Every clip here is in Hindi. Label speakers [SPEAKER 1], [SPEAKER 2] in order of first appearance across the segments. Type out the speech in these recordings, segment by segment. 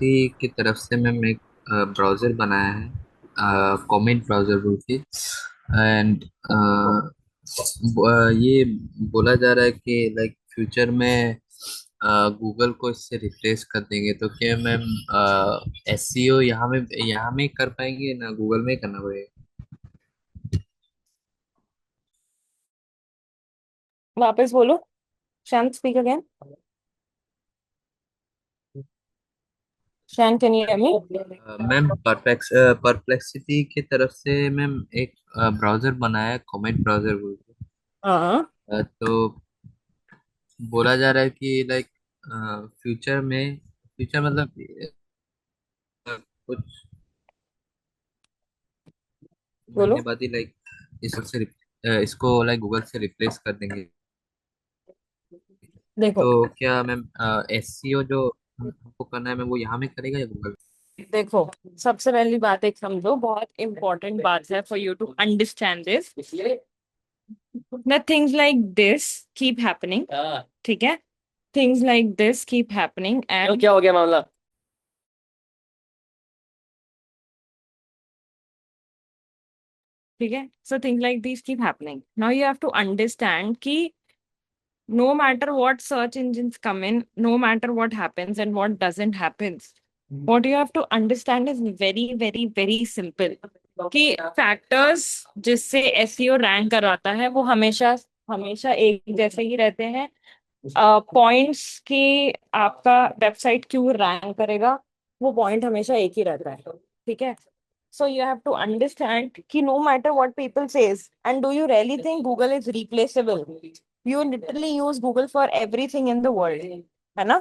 [SPEAKER 1] परप्लेक्सिटी की तरफ से मैम एक ब्राउज़र बनाया है, कॉमेट ब्राउज़र बोल के। एंड ये बोला जा रहा है कि लाइक फ्यूचर में गूगल को इससे रिप्लेस कर देंगे। तो क्या मैम एसईओ यहाँ में ही कर पाएंगे ना गूगल में ही करना पड़ेगा?
[SPEAKER 2] वापस बोलो। शांत, स्पीक अगेन। शांत, can you hear me?
[SPEAKER 1] Ma'am perplexity की तरफ से मैम एक ब्राउज़र बनाया है, कॉमेट ब्राउज़र बोल के।
[SPEAKER 2] हाँ,
[SPEAKER 1] तो बोला जा रहा है कि लाइक फ्यूचर मतलब कुछ
[SPEAKER 2] बोलो।
[SPEAKER 1] महीने बाद ही लाइक इसको लाइक गूगल से रिप्लेस कर देंगे।
[SPEAKER 2] देखो,
[SPEAKER 1] तो क्या मैम एससीओ जो हमको करना है मैम वो यहाँ में करेगा या गूगल?
[SPEAKER 2] देखो, सबसे पहली बात एक समझो, बहुत इंपॉर्टेंट बात है for you to understand this. The things like this keep happening. ठीक है? Things like this keep happening and क्या हो गया मामला? ठीक है, so things like this keep happening. Now you have to understand कि no matter what search engines come in, no matter what happens and what doesn't happen, what you have to understand is very, very, very simple. कि फैक्टर्स जिससे एसईओ रैंक करवाता है वो हमेशा हमेशा एक जैसे ही रहते हैं। पॉइंट्स कि आपका वेबसाइट क्यों रैंक करेगा, वो पॉइंट हमेशा एक ही रहता है। ठीक है? So you have to understand कि no matter what people says, and do you really think Google is replaceable? You literally use Google for everything in the world, है ना?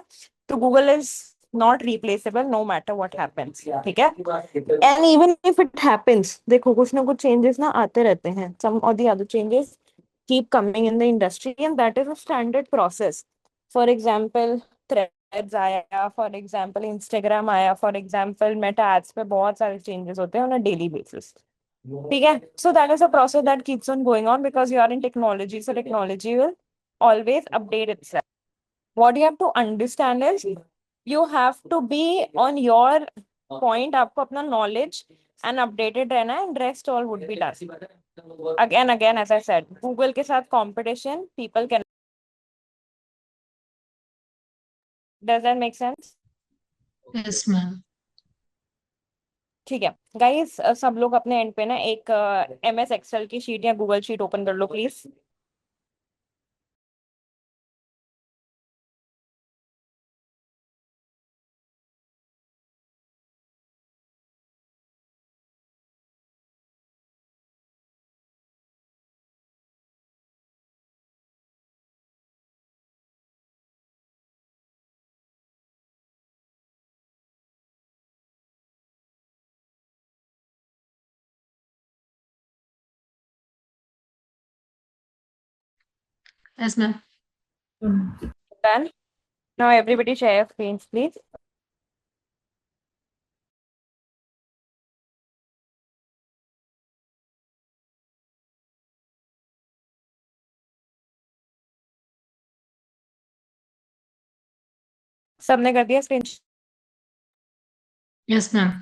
[SPEAKER 2] तो Google is not replaceable no matter what happens. ठीक है? And even if it happens, देखो कुछ ना कुछ changes ना आते रहते हैं. Some or the other changes keep coming in the industry, and that is a standard process. For example, threads आया, for example Instagram आया, for example Meta ads पे बहुत सारे changes होते हैं on a daily basis. ठीक है? So that is a process that keeps on going on because you are in technology. So technology will always update itself. What you have to understand is you have to be on your point. आपको अपना knowledge and updated रहना है, and rest all would be done. Again, as I said, Google के साथ competition, people can. Does that make sense?
[SPEAKER 3] Yes ma'am.
[SPEAKER 2] ठीक है गाइस, सब लोग अपने एंड पे ना एक MS एक्सेल की शीट या गूगल शीट ओपन कर लो please.
[SPEAKER 3] Yes ma'am.
[SPEAKER 2] Done. Now everybody share your screens please. सबने कर दिया स्क्रीन?
[SPEAKER 3] Yes ma'am.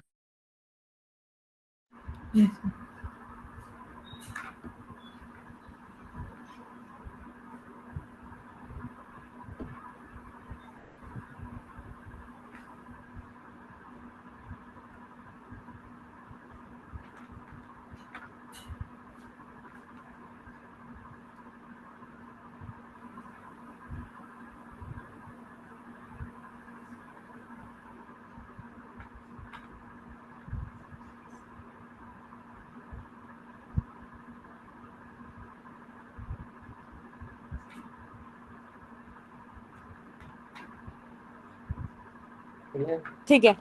[SPEAKER 2] ठीक है,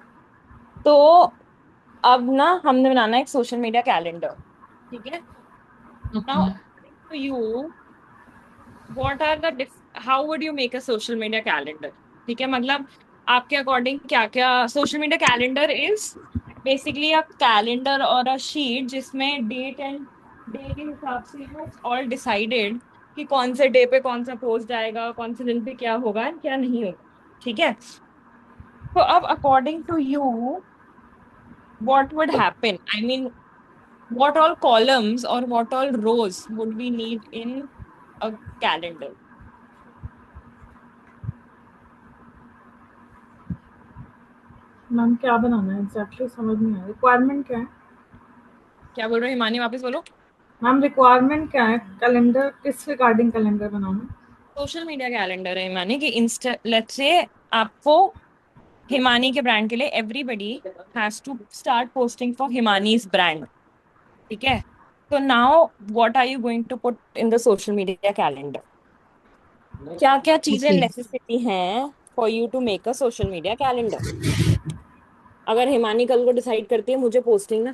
[SPEAKER 2] तो अब ना हमने बनाना है एक सोशल मीडिया कैलेंडर। ठीक है?
[SPEAKER 3] Okay
[SPEAKER 2] now
[SPEAKER 3] ma'am.
[SPEAKER 2] To you, what are the how would you make a social media calendar? ठीक है, मतलब आपके अकॉर्डिंग क्या क्या social media calendar is? Basically a calendar और अ शीट जिसमें डेट एंड डे के हिसाब से ऑल डिसाइडेड कि कौन से डे पे कौन सा पोस्ट आएगा, कौन से दिन पे क्या होगा क्या नहीं होगा। ठीक है? So, according to you, what would happen? I mean, what all columns or what all rows would we need in a calendar?
[SPEAKER 4] Ma'am क्या बनाना है एग्जैक्टली समझ नहीं आया, रिक्वायरमेंट क्या है?
[SPEAKER 2] क्या बोल रहे हो हिमानी, वापस बोलो।
[SPEAKER 4] मैम रिक्वायरमेंट क्या है, कैलेंडर किस रिगार्डिंग कैलेंडर बनाना?
[SPEAKER 2] सोशल मीडिया कैलेंडर है हिमानी कि इंस्टा, लेट्स से आपको हिमानी के ब्रांड के लिए everybody has to start posting for Himani's brand, ठीक है? तो now what are you going to put in the social media calendar? क्या क्या चीजें
[SPEAKER 3] Okay.
[SPEAKER 2] नेसेसिटी हैं for you to make a social media calendar? अगर हिमानी कल को डिसाइड करती है मुझे पोस्टिंग ना,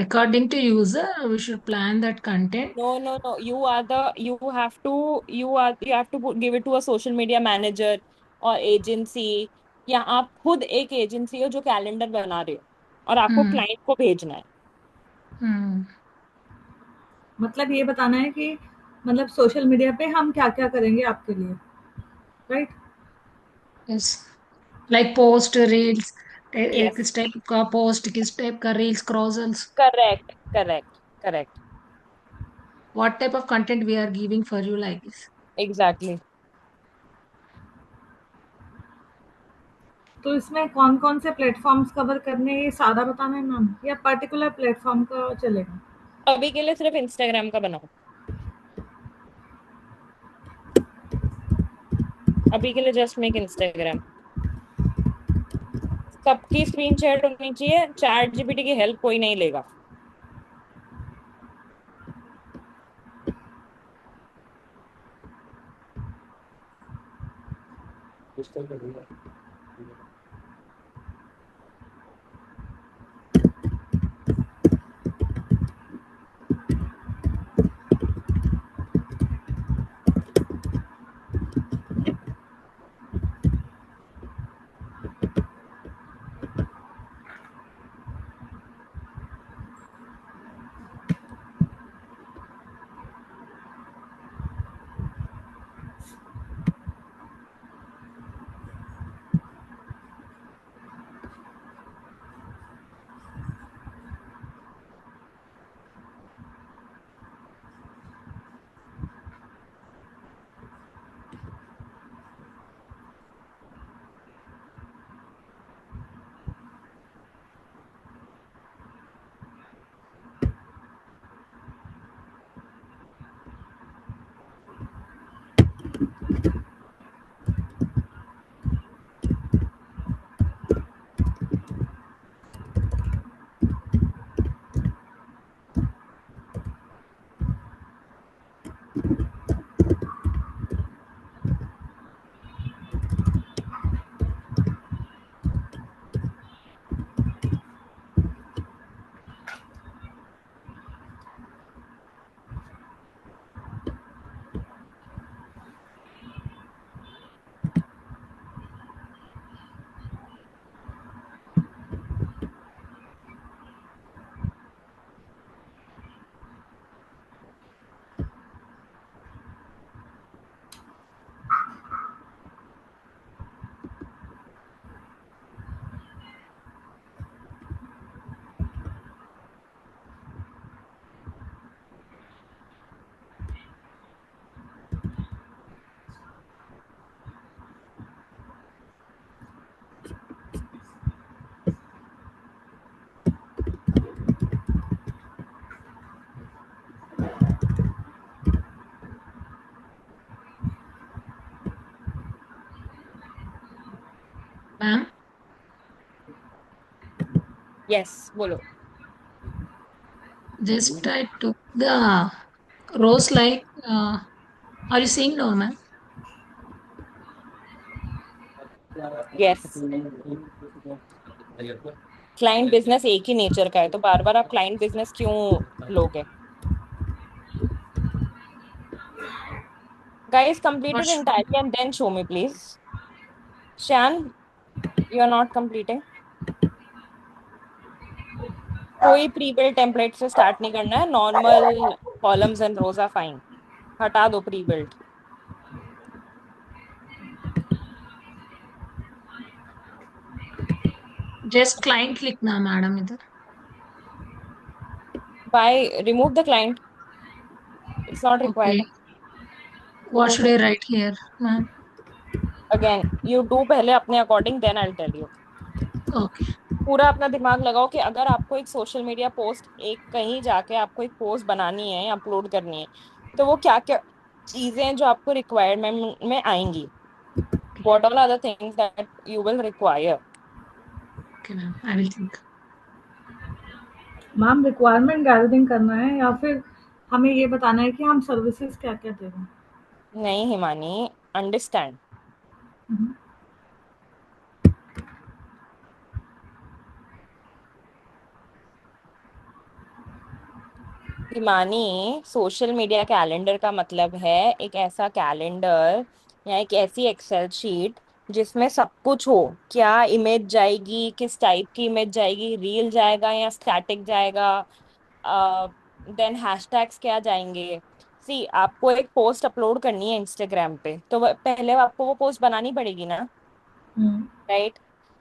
[SPEAKER 3] According to user, we should plan that content.
[SPEAKER 2] no, you are the, you have to give it to a social media manager और एजेंसी, या आप खुद एक एजेंसी हो जो कैलेंडर बना रहे हो और आपको
[SPEAKER 3] Hmm.
[SPEAKER 2] क्लाइंट को भेजना है।
[SPEAKER 3] Hmm.
[SPEAKER 4] मतलब ये बताना है कि मतलब सोशल मीडिया पे हम क्या क्या करेंगे आपके लिए, right?
[SPEAKER 3] Yes. Like post reels,
[SPEAKER 2] yes,
[SPEAKER 3] किस टाइप का पोस्ट, किस टाइप का reels carousels,
[SPEAKER 2] correct correct correct,
[SPEAKER 3] what type of content we are giving for you like this.
[SPEAKER 2] Exactly.
[SPEAKER 4] तो इसमें कौन कौन से प्लेटफॉर्म्स कवर करने हैं, ये सारा बताना है मैम, या पर्टिकुलर प्लेटफॉर्म का चलेगा?
[SPEAKER 2] अभी के लिए सिर्फ इंस्टाग्राम का बनाओ, अभी के लिए जस्ट मेक इंस्टाग्राम। सबकी स्क्रीन शेयर होनी चाहिए, चैट जीपीटी की हेल्प कोई नहीं लेगा।
[SPEAKER 3] Ma'am,
[SPEAKER 2] यस, बोलो।
[SPEAKER 3] just I took the rows like, are you seeing now, ma'am?
[SPEAKER 2] Yes, client business एक ही नेचर का है, तो बार बार आप क्लाइंट बिजनेस क्यों लोगे? Guys, complete
[SPEAKER 3] What
[SPEAKER 2] it
[SPEAKER 3] should,
[SPEAKER 2] entirely and then show me please. Shan, you are not completing. कोई प्री बिल्ड टेम्पलेट से स्टार्ट नहीं करना है, normal columns and rows are fine, हटा दो प्री बिल्ड।
[SPEAKER 3] जस्ट क्लाइंट लिखना मैडम इधर.
[SPEAKER 2] By remove the client, it's not required.
[SPEAKER 3] Okay. What
[SPEAKER 2] Remove
[SPEAKER 3] should
[SPEAKER 2] the
[SPEAKER 3] I write here, ma'am?
[SPEAKER 2] again. You do पहले अपने according, then I'll tell you.
[SPEAKER 3] Okay.
[SPEAKER 2] पूरा अपना दिमाग लगाओ कि अगर आपको एक सोशल मीडिया पोस्ट, एक कहीं जाके आपको एक पोस्ट बनानी है, अपलोड करनी है, तो वो क्या क्या चीजें हैं जो आपको रिक्वायरमेंट में आएंगी. What all are the things that you will require?
[SPEAKER 3] Okay, ma'am. I will think.
[SPEAKER 4] Ma'am requirement gathering करना है या फिर हमें ये बताना है कि हम सर्विसेज क्या क्या दे रहे हैं?
[SPEAKER 2] नहीं Himani, understand. Himani, social media calendar का मतलब है एक ऐसा कैलेंडर या एक ऐसी एक्सेल शीट जिसमें सब कुछ हो. क्या इमेज जाएगी, किस टाइप की इमेज जाएगी, रील जाएगा या स्टैटिक जाएगा, देन हैशटैग्स क्या जाएंगे. सी, आपको एक पोस्ट अपलोड करनी है इंस्टाग्राम पे, तो पहले आपको वो पोस्ट बनानी पड़ेगी ना,
[SPEAKER 4] हम्म,
[SPEAKER 2] राइट.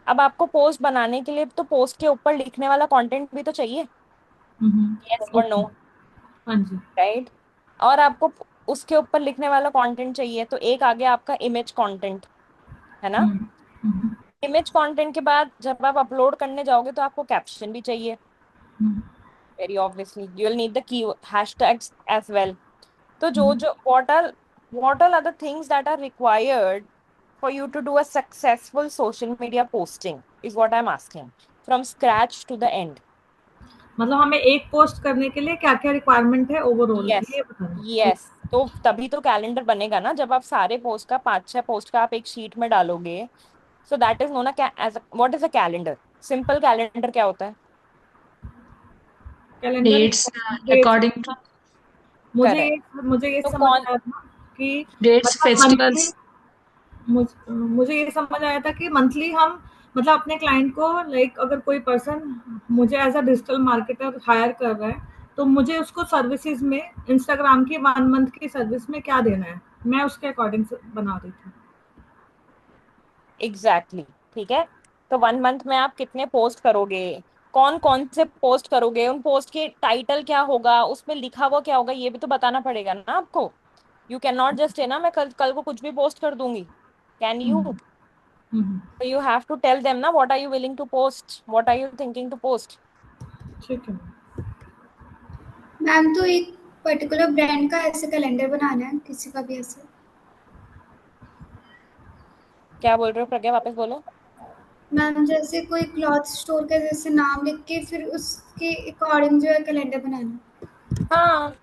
[SPEAKER 2] अब आपको पोस्ट बनाने के लिए तो पोस्ट के ऊपर लिखने वाला कंटेंट भी तो चाहिए. यस और नो,
[SPEAKER 4] ओके, हाँ जी।
[SPEAKER 2] राइट. और आपको उसके ऊपर लिखने वाला कंटेंट चाहिए, तो एक आ गया आपका इमेज कंटेंट, है ना.
[SPEAKER 4] हम्म, हम्म,
[SPEAKER 2] इमेज कंटेंट के बाद जब आप अपलोड करने जाओगे तो आपको कैप्शन भी चाहिए.
[SPEAKER 4] Hmm,
[SPEAKER 2] very obviously you will need the key hashtags as well. तो जो
[SPEAKER 4] हम्म।
[SPEAKER 2] जो what all are the things that are required for you to do a successful social media posting is what I'm asking, from scratch to the end.
[SPEAKER 4] मतलब हमें एक पोस्ट करने के लिए क्या क्या रिक्वायरमेंट है ओवरऑल
[SPEAKER 2] यस,
[SPEAKER 4] ये बताना है, ठीक।
[SPEAKER 2] यस. तो तभी तो कैलेंडर बनेगा ना, जब आप सारे पोस्ट का 5-6 पोस्ट का आप एक शीट में डालोगे. So that is known as what is a calendar. Simple calendar क्या होता है?
[SPEAKER 4] Calendar
[SPEAKER 3] Dates
[SPEAKER 4] dates.
[SPEAKER 3] according to
[SPEAKER 2] correct.
[SPEAKER 4] मुझे ये
[SPEAKER 2] तो
[SPEAKER 4] समझ
[SPEAKER 2] कौन
[SPEAKER 4] आया था कि
[SPEAKER 3] dates,
[SPEAKER 4] मतलब मंथली,
[SPEAKER 3] festivals.
[SPEAKER 4] मुझे ये समझ आया था कि मंथली हम मतलब अपने क्लाइंट को लाइक अगर कोई पर्सन मुझे as a digital marketer hire कर रहा है तो मुझे उसको सर्विसेज में इंस्टाग्राम की 1 मंथ की सर्विस में क्या देना है, मैं उसके अकॉर्डिंग से बना रही थी।
[SPEAKER 2] Exactly exactly. ठीक है. तो 1 मंथ में आप कितने पोस्ट करोगे, कौन कौन से पोस्ट करोगे, उन पोस्ट के टाइटल क्या होगा, उसमें लिखा हुआ क्या होगा, ये भी तो बताना पड़ेगा ना आपको. यू कैन नॉट जस्ट है ना, मैं कल कल को कुछ भी पोस्ट कर दूंगी. Can you?
[SPEAKER 4] Hmm, hmm,
[SPEAKER 2] you have to tell them ना, what are you willing to post, what are you thinking to post.
[SPEAKER 4] ठीक है।
[SPEAKER 5] मैम तो एक पर्टिकुलर ब्रांड का ऐसे कैलेंडर बनाना है, किसी का भी ऐसे?
[SPEAKER 2] क्या बोल रहे हो प्रज्ञा, वापस बोलो.
[SPEAKER 5] मैम जैसे कोई क्लॉथ स्टोर का जैसे नाम लिख के फिर उसके अकॉर्डिंग जो है कैलेंडर बनाना
[SPEAKER 2] हाँ,
[SPEAKER 5] है।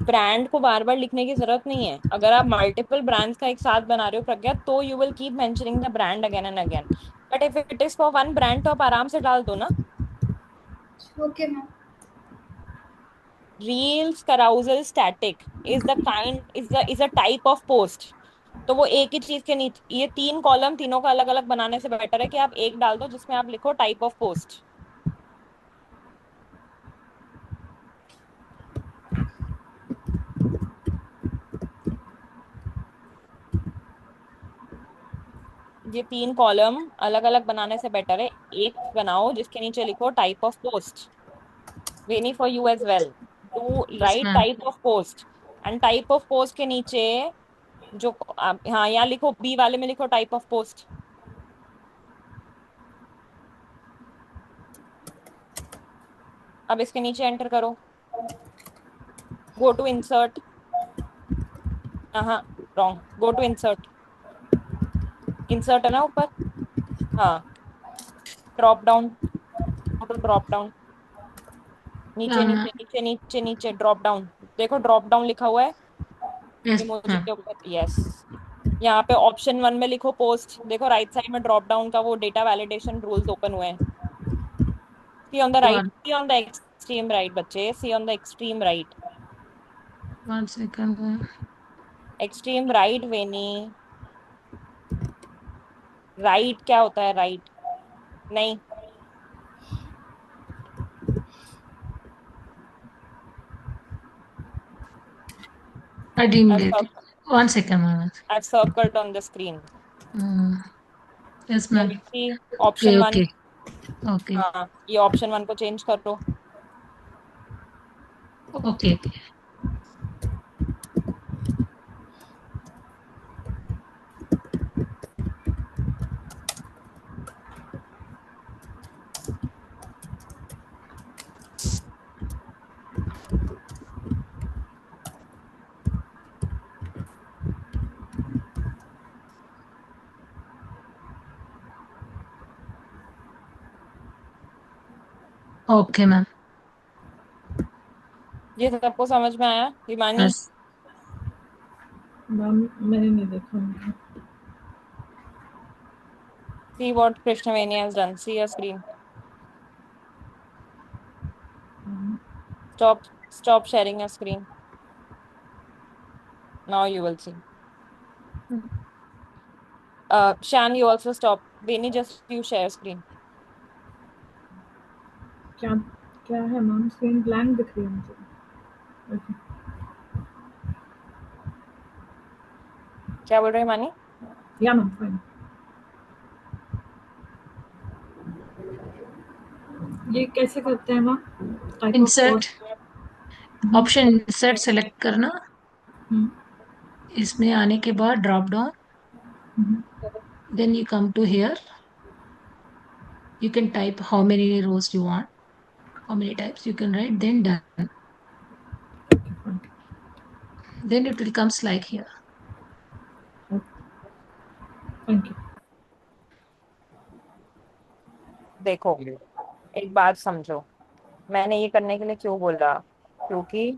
[SPEAKER 2] ब्रांड को बार बार लिखने की जरूरत नहीं है. अगर आप मल्टीपल ब्रांड्स का एक साथ बना रहे हो प्रज्ञा, तो you will keep mentioning the brand again and again. But if it is for one brand तो आप आराम से डाल दो ना.
[SPEAKER 5] Okay ma'am.
[SPEAKER 2] Reels carousel static is a type of post. तो वो एक ही चीज के नीचे ये 3 कॉलम, तीनों का अलग अलग बनाने से बेटर है कि आप एक डाल दो जिसमें आप लिखो टाइप ऑफ पोस्ट. ये 3 कॉलम अलग अलग बनाने से बेटर है एक बनाओ जिसके नीचे लिखो type of post. Veni for you as well. Too
[SPEAKER 3] Yes,
[SPEAKER 2] right
[SPEAKER 3] ma'am.
[SPEAKER 2] Type of post. And type of post के नीचे जो हाँ, यहाँ लिखो, बी वाले में लिखो टाइप ऑफ पोस्ट. अब इसके नीचे एंटर करो, गो टू इंसर्ट. हाँ, wrong, go to insert. Insert है ना ऊपर. हाँ, drop down, go to drop down. नीचे
[SPEAKER 3] Yeah, ma'am.
[SPEAKER 2] नीचे नीचे नीचे नीचे ड्रॉप डाउन. देखो ड्रॉप डाउन लिखा हुआ है
[SPEAKER 3] Yes,
[SPEAKER 2] इमोजी
[SPEAKER 3] ma'am.
[SPEAKER 2] के ऊपर. यस. यहाँ पे ऑप्शन 1 में लिखो पोस्ट. देखो राइट साइड में ड्रॉप डाउन का वो डेटा वैलिडेशन रूल्स ओपन हुए हैं. See on the right,
[SPEAKER 3] One,
[SPEAKER 2] see on the extreme right बच्चे, see on the extreme right.
[SPEAKER 3] 1 second, ma'am.
[SPEAKER 2] Extreme right Veni. Right क्या होता है, राइट नहीं.
[SPEAKER 3] I didn't
[SPEAKER 2] I've,
[SPEAKER 3] get it.
[SPEAKER 2] cir-
[SPEAKER 3] 1 second, ma'am.
[SPEAKER 2] I've circled on the screen.
[SPEAKER 3] Yes,
[SPEAKER 2] Can
[SPEAKER 3] ma'am.
[SPEAKER 2] you see
[SPEAKER 3] Okay,
[SPEAKER 2] option 1?
[SPEAKER 3] okay, okay,
[SPEAKER 2] हाँ, ये option 1 को change कर दो.
[SPEAKER 3] okay, okay. Okay, ma'am.
[SPEAKER 2] ये सबको समझ में आया? हिमानी,
[SPEAKER 3] Yes.
[SPEAKER 4] मैम मैंने नहीं देखा।
[SPEAKER 2] see what Krishnaveni has done. See your screen. Stop sharing your screen. Now you will see. Shan, you also stop. Veni, just you share screen.
[SPEAKER 4] क्या क्या है मैम? स्क्रीन ब्लैंक दिख रही है मुझे। Okay.
[SPEAKER 2] क्या बोल रहे हैं हिमानी?
[SPEAKER 4] या मैम फाइन। ये कैसे करते हैं ma'am? Type of
[SPEAKER 3] Insert. Option insert select करना, इसमें आने के बाद drop down, then you come to here, you can type how many rows you want, how many types you can write, then done, then it will comes like here.
[SPEAKER 4] Thank you.
[SPEAKER 2] देखो, एक बात समझो, मैंने ये करने के लिए क्यों बोला, क्योंकि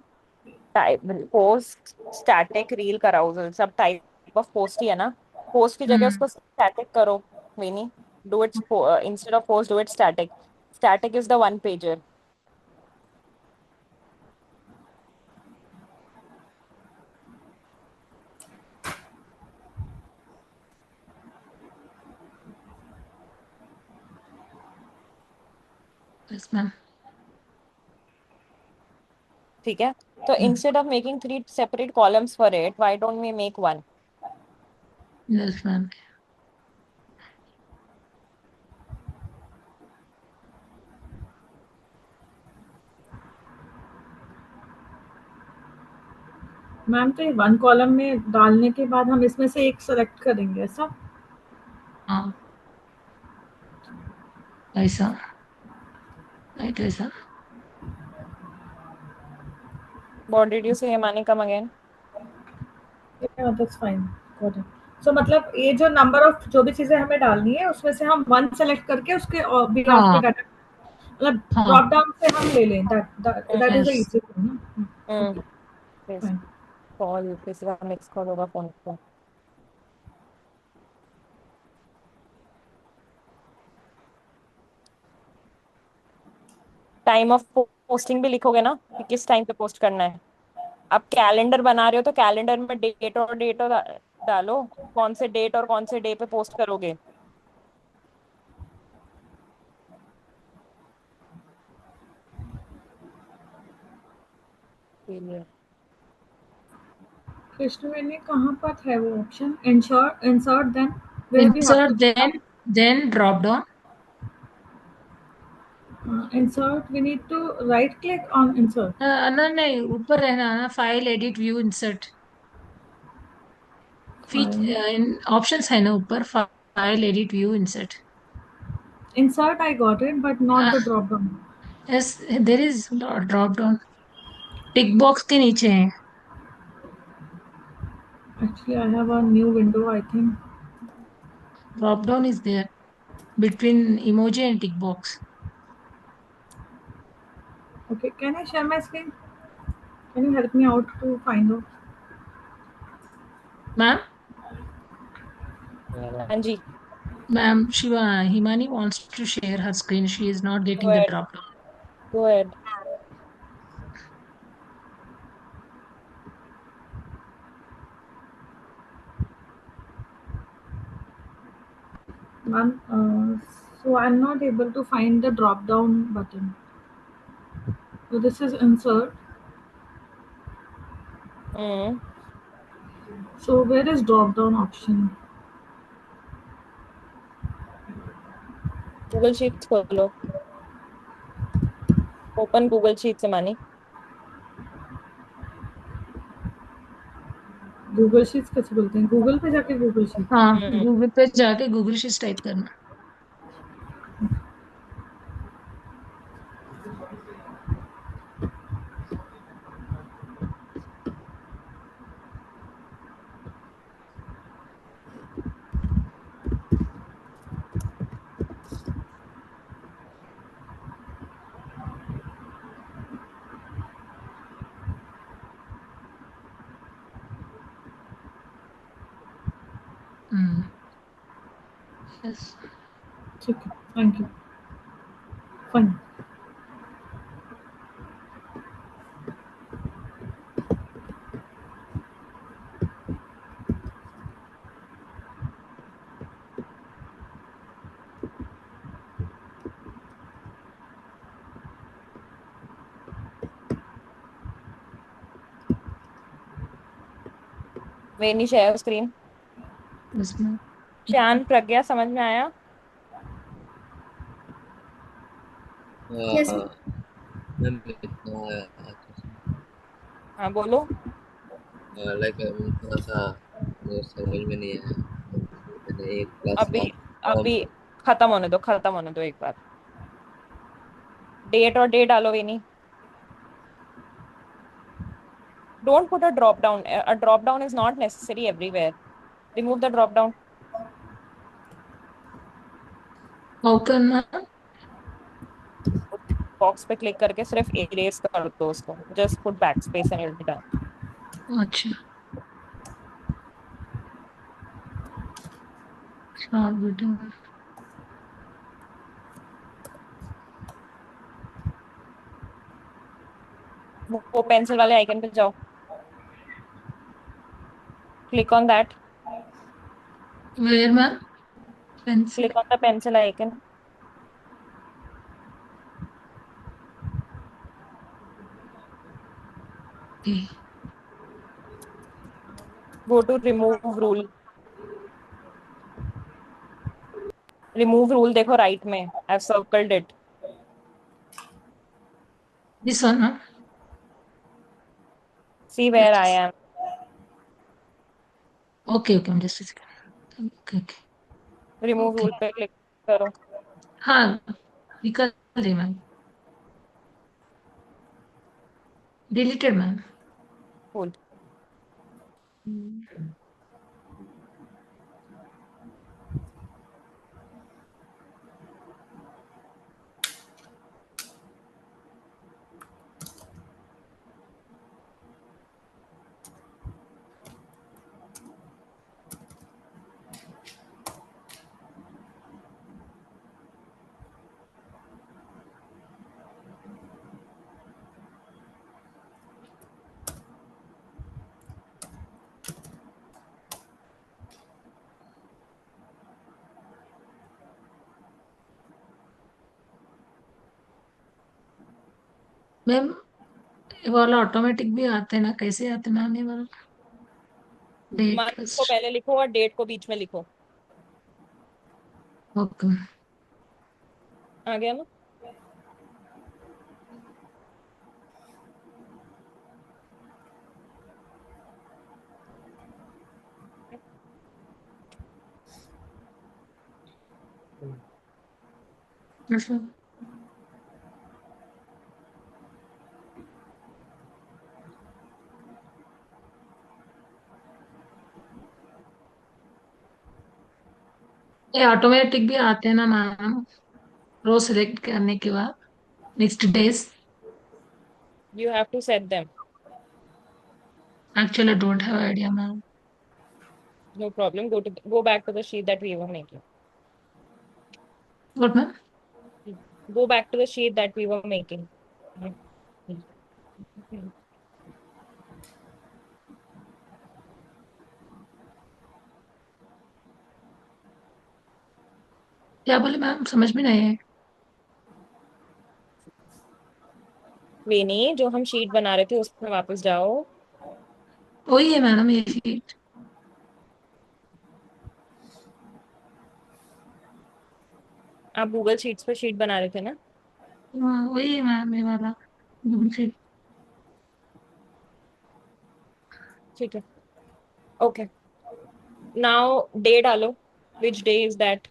[SPEAKER 2] टाइप पोस्ट स्टैटिक रील कराउजल सब टाइप ऑफ पोस्ट ही है ना. पोस्ट की जगह उसको स्टैटिक करो. Mini do it instead of post, do it static. Static is the one pager.
[SPEAKER 3] Yes, ma'am.
[SPEAKER 2] ठीक है, तो instead of making 3 separate columns for it, why don't we make one?
[SPEAKER 3] Yes, ma'am.
[SPEAKER 4] Ma'am तो ये वन कॉलम में डालने के बाद हम इसमें से एक सेलेक्ट करेंगे ऐसा?
[SPEAKER 3] हाँ, ऐसा, राइट, ऐसा.
[SPEAKER 2] व्हाट डिड यू से Himani, come again?
[SPEAKER 4] Yeah, that's fine. Got it. So मतलब ये जो नंबर ऑफ जो भी चीजें हमें डालनी है उसमें से हम वन सेलेक्ट करके उसके बिहाफ पे
[SPEAKER 3] हाँ,
[SPEAKER 4] डाटा मतलब
[SPEAKER 3] हाँ.
[SPEAKER 4] ड्रॉप डाउन से हम ले लें। That is the
[SPEAKER 3] Yes.
[SPEAKER 4] Easy thing ना। Okay
[SPEAKER 2] please
[SPEAKER 4] fine.
[SPEAKER 2] कॉल, किसी का मिक्स कॉल होगा फोन पे. टाइम ऑफ पोस्टिंग भी लिखोगे ना कि किस टाइम पे पोस्ट करना है. आप कैलेंडर बना रहे हो तो कैलेंडर में डेट और डालो, कौन से डेट और कौन से डे पे पोस्ट करोगे.
[SPEAKER 4] कृष्णवेणी कहाँ पर है वो option? Insert insert then where we have
[SPEAKER 3] Insert, then drop down.
[SPEAKER 4] To insert we need to right click on insert.
[SPEAKER 3] ना नहीं, ऊपर रहना ना, file edit view insert. Options है ना ऊपर, file edit view insert.
[SPEAKER 4] Insert I got it but not the drop down.
[SPEAKER 3] Yes, there is drop down, tick box के नीचे है.
[SPEAKER 4] Actually I have a new window I think.
[SPEAKER 3] Drop down is there between emoji and tick box.
[SPEAKER 4] Okay, can I share my screen? Can you help me out to find out?
[SPEAKER 3] Ma'am,
[SPEAKER 2] हाँ जी,
[SPEAKER 3] ma'am, Shiva, Himani wants to share her screen. She is not
[SPEAKER 2] go
[SPEAKER 3] getting the
[SPEAKER 2] ahead,
[SPEAKER 3] drop down.
[SPEAKER 2] go ahead.
[SPEAKER 4] Ma'am, so I'm not able to find the drop down button. So this is insert.
[SPEAKER 2] Hmm
[SPEAKER 4] So where is drop down option?
[SPEAKER 2] Google sheets खोलो, ओपन गूगल शीट से मानी।
[SPEAKER 4] गूगल शीट्स कैसे बोलते हैं? गूगल पे जाके गूगल शीट?
[SPEAKER 3] हाँ, गूगल पे जाके गूगल शीट्स टाइप करना। यस।
[SPEAKER 4] ठीक है, thank you, fine.
[SPEAKER 2] Veni share screen.
[SPEAKER 3] उसमें
[SPEAKER 2] श्यान प्रज्ञा समझ में आया?
[SPEAKER 5] यस
[SPEAKER 1] मैम इतना अच्छा
[SPEAKER 2] हाँ बोलो।
[SPEAKER 1] लाइक थोड़ा सा मुझे समझ में नहीं आया। मैंने एक क्लास
[SPEAKER 2] अभी
[SPEAKER 1] फॉर्म।
[SPEAKER 2] अभी खत्म होने दो एक बार। डेट और डे डालो वेनी। Don't put a drop down. A drop down is not necessary everywhere. Remove the drop down.
[SPEAKER 3] How करना?
[SPEAKER 2] बॉक्स पे क्लिक करके सिर्फ इरेज कर दो उसको, just put back space and it be done.
[SPEAKER 3] अच्छा, स्टार्ट मीटिंग।
[SPEAKER 2] वो पेंसिल वाले आइकन पे जाओ, click on that,
[SPEAKER 3] where ma'am? Pencil?
[SPEAKER 2] Click on the pencil icon, go to remove rule. Remove rule देखो राइट में, I have circled it.
[SPEAKER 3] This one ma'am?
[SPEAKER 2] See where I am.
[SPEAKER 3] Okay okay, just okay okay
[SPEAKER 2] remove
[SPEAKER 3] okay.
[SPEAKER 2] Rule पे क्लिक करो।
[SPEAKER 3] हाँ, निकल रही ma'am. Deleted ma'am.
[SPEAKER 2] Cool.
[SPEAKER 3] Ma'am ये वाला ऑटोमेटिक भी आते हैं ना? कैसे आते हैं मैम ये वाला? डेट
[SPEAKER 2] मंथ को पहले लिखो और डेट को बीच में लिखो।
[SPEAKER 3] ओके।
[SPEAKER 2] आ गया ना?
[SPEAKER 3] ये ऑटोमेटिक भी आते हैं ना मैम? रो सिलेक्ट करने के बाद next days?
[SPEAKER 2] You have to set them.
[SPEAKER 3] Actually I don't have idea ma'am.
[SPEAKER 2] No problem. Go back to the sheet that we were making.
[SPEAKER 3] What ma'am?
[SPEAKER 2] Go back to the sheet that we were making.
[SPEAKER 3] क्या बोले मैम? समझ में नहीं है।
[SPEAKER 2] वे नहीं, जो हम शीट बना रहे थे उसमें वापस जाओ।
[SPEAKER 3] वही है मैडम ये शीट।
[SPEAKER 2] आप गूगल शीट्स पे शीट बना रहे थे ना?
[SPEAKER 3] हाँ, वही है मैम ये वाला शीट।
[SPEAKER 2] ठीक है, ओके। नाउ डे डालो, which day is that,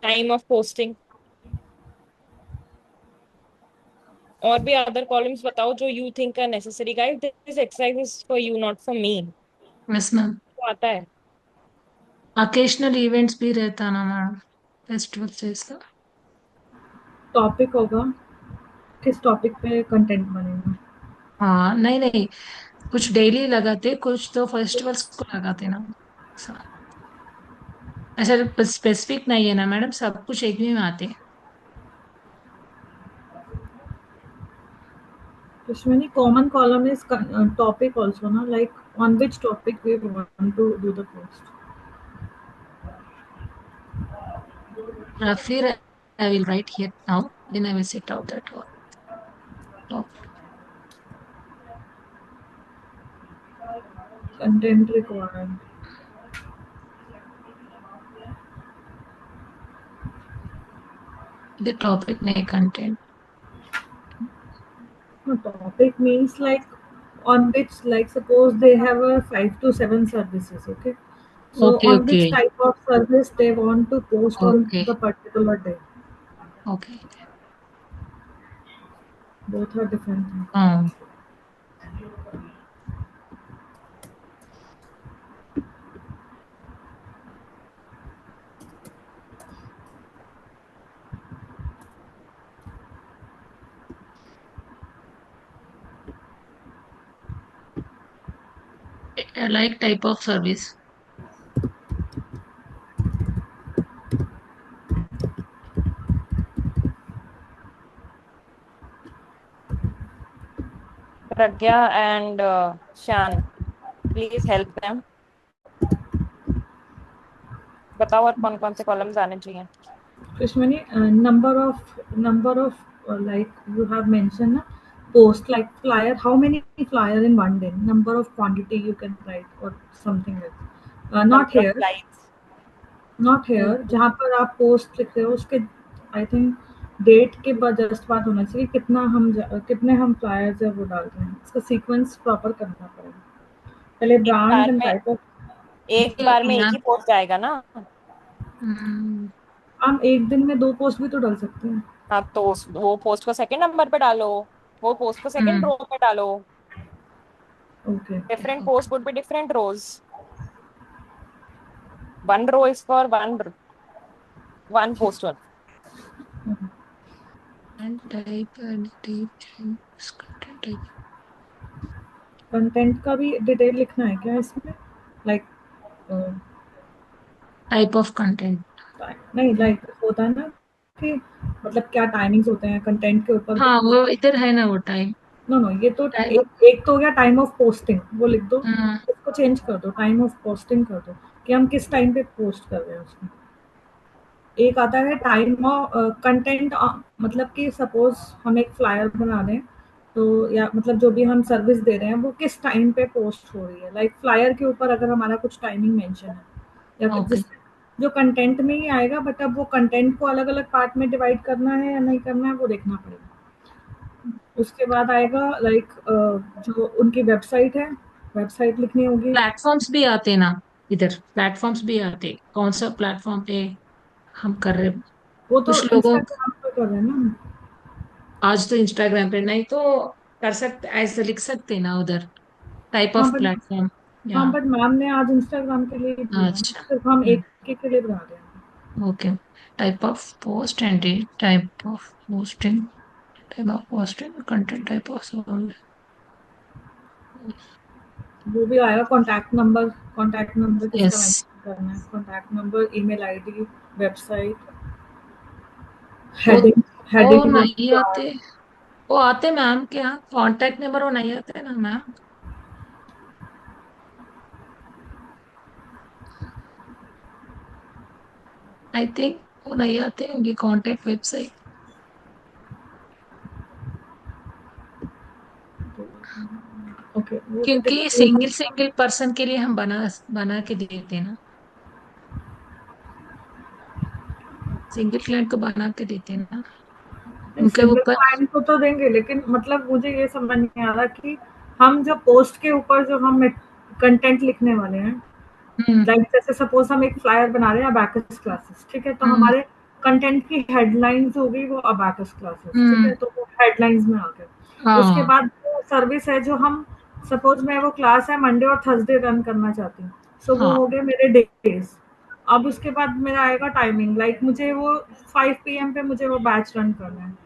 [SPEAKER 2] time of posting, और भी अदर कॉलम्स बताओ जो you think are necessary. Guys, this exercise is for you, not for me.
[SPEAKER 3] Yes ma'am.
[SPEAKER 2] तो आता है।
[SPEAKER 3] ओकेशनल इवेंट्स भी रहता ना मैम, फेस्टिवल से इसका।
[SPEAKER 4] टॉपिक होगा, किस टॉपिक पे कंटेंट बनेगा?
[SPEAKER 3] हाँ नहीं नहीं, कुछ डेली लगाते, कुछ तो फेस्टिवल्स को लगाते ना। अच्छा, स्पेसिफिक नहीं है ना मैडम, सब कुछ एक ही में आते हैं।
[SPEAKER 4] Ishwani, common column is topic also, na? Like on which topic we want to do the post.
[SPEAKER 3] फिर I will write here now, then I will set out that one.
[SPEAKER 4] Content required.
[SPEAKER 3] The topic नहीं, content.
[SPEAKER 4] No, topic means like on which, like suppose they have a 5 to 7 services, okay? So
[SPEAKER 3] okay
[SPEAKER 4] on
[SPEAKER 3] okay
[SPEAKER 4] which type of service they want to post on
[SPEAKER 3] okay
[SPEAKER 4] the particular day.
[SPEAKER 3] Okay.
[SPEAKER 4] Both are different things.
[SPEAKER 3] हाँ, like type of service.
[SPEAKER 2] Pragya and Shan, please help them. बताओ और कौन कौन से कॉलम्स आने चाहिए।
[SPEAKER 4] Krishmani, number of like you have mentioned, na, post like flyer. How many flyer in one day? Number of quantity you can write or something like. Not
[SPEAKER 2] number of
[SPEAKER 4] here,
[SPEAKER 2] slides.
[SPEAKER 4] not here. जहाँ पर आप पोस्ट लिख रहे हो उसके आई थिंक डेट के बाद जस्ट बात होना चाहिए कितने हम फ्लायर्स है वो डाल रहे हैं, इसका सीक्वेंस प्रॉपर करना पड़ेगा। पहले
[SPEAKER 2] एक
[SPEAKER 4] ब्रांड
[SPEAKER 2] बार
[SPEAKER 4] एंड
[SPEAKER 2] में,
[SPEAKER 4] टाइप ऑफ।
[SPEAKER 2] एक बार में एक ही पोस्ट जाएगा ना?
[SPEAKER 4] हम एक दिन में 2 पोस्ट भी तो डाल सकते हैं।
[SPEAKER 2] हाँ, तो वो पोस्ट को सेकंड नंबर पे डालो, वो पोस्ट को सेकंड रो पे डालो।
[SPEAKER 4] Okay.
[SPEAKER 2] Different post would be different rows. One row is for one poster.
[SPEAKER 4] Content का भी डिटेल लिखना है क्या इसमें? Like
[SPEAKER 3] type of content.
[SPEAKER 4] नहीं, लाइक होता है ना कि मतलब क्या टाइमिंग्स होते हैं कंटेंट के ऊपर।
[SPEAKER 3] हाँ वो इधर है ना वो टाइम।
[SPEAKER 4] नो नो, ये तो एक तो हो गया टाइम ऑफ पोस्टिंग, वो लिख दो।
[SPEAKER 3] हाँ
[SPEAKER 4] इसको चेंज कर दो, टाइम ऑफ पोस्टिंग कर दो कि हम किस टाइम पे पोस्ट कर रहे हैं उसमें। एक आता है टाइम ऑफ कंटेंट, मतलब कि सपोज हम एक फ्लायर बना रहे हैं तो, या मतलब जो भी हम सर्विस दे रहे हैं वो किस टाइम पे पोस्ट हो रही है। लाइक फ्लायर के ऊपर अगर हमारा कुछ टाइमिंग मेंशन है या
[SPEAKER 3] ओके।
[SPEAKER 4] जिस जो कंटेंट में ही आएगा, बट अब वो कंटेंट को अलग अलग पार्ट में डिवाइड करना है या नहीं करना है वो देखना पड़ेगा। उसके बाद आएगा लाइक जो उनकी वेबसाइट है, वेबसाइट लिखनी होगी।
[SPEAKER 3] प्लेटफॉर्म्स भी आते ना, इधर प्लेटफॉर्म्स भी आते, कौन सा प्लेटफॉर्म पे हम कर रहे।
[SPEAKER 4] वो तो
[SPEAKER 3] कुछ लोगों,
[SPEAKER 4] इंस्टाग्राम पे कर रहे हैं ना।
[SPEAKER 3] आज तो इंस्टाग्राम पे, नहीं तो कर सकते, ऐसे लिख सकते ना उधर, टाइप
[SPEAKER 4] हाँ
[SPEAKER 3] ऑफ
[SPEAKER 4] बट
[SPEAKER 3] प्लेटफॉर्म। या
[SPEAKER 4] हाँ बट मैम ने आज इंस्टाग्राम के लिए ही दिया ना,
[SPEAKER 3] अच्छा।
[SPEAKER 4] सिर्फ हम एक के लिए बना रहे हैं।
[SPEAKER 3] Okay. Type of post and type of posting, type of posting, content type of.
[SPEAKER 4] वो भी आएगा कॉन्टैक्ट नंबर किसका
[SPEAKER 3] यस।
[SPEAKER 4] मेंशन करना है, contact number, email ID, website,
[SPEAKER 3] वो
[SPEAKER 4] हेडिंग,
[SPEAKER 3] वो
[SPEAKER 4] हेडिंग
[SPEAKER 3] नहीं आते, वो आते मैम क्या, कांटेक्ट नंबर वो नहीं आते ना मैम। आई थिंक वो नहीं आते होंगे, कांटेक्ट वेबसाइट।
[SPEAKER 4] ओके। वो तो
[SPEAKER 3] क्योंकि
[SPEAKER 4] देखो
[SPEAKER 3] सिंगल सिंगल पर्सन के लिए हम बना बना के देते हैं ना, सिंगल क्लाइंट को बना के देते हैं ना, उनके
[SPEAKER 4] सिंगल
[SPEAKER 3] ऊपर।
[SPEAKER 4] क्लाइंट को तो देंगे, लेकिन मतलब मुझे ये समझ नहीं आ रहा कि हम जो पोस्ट के ऊपर जो हम कंटेंट लिखने वाले हैं,
[SPEAKER 3] हम्म।
[SPEAKER 4] लाइक जैसे सपोज हम एक फ्लायर बना रहे हैं अबैकस क्लासेस, ठीक है, तो
[SPEAKER 3] हम्म।
[SPEAKER 4] हमारे कंटेंट की हेडलाइंस हो गई वो अबैकस क्लासेस, ठीक
[SPEAKER 3] हम्म।
[SPEAKER 4] है, तो वो हेडलाइंस में आ गए। उसके
[SPEAKER 3] हाँ।
[SPEAKER 4] बाद वो सर्विस है जो हम, सपोज मैं वो क्लास है मंडे और थर्सडे रन करना चाहती हूँ, सो वो
[SPEAKER 3] हाँ।
[SPEAKER 4] हो गए मेरे डेज। अब उसके बाद मेरा आएगा टाइमिंग, लाइक मुझे वो 5 PM पे मुझे वो बैच रन करना है,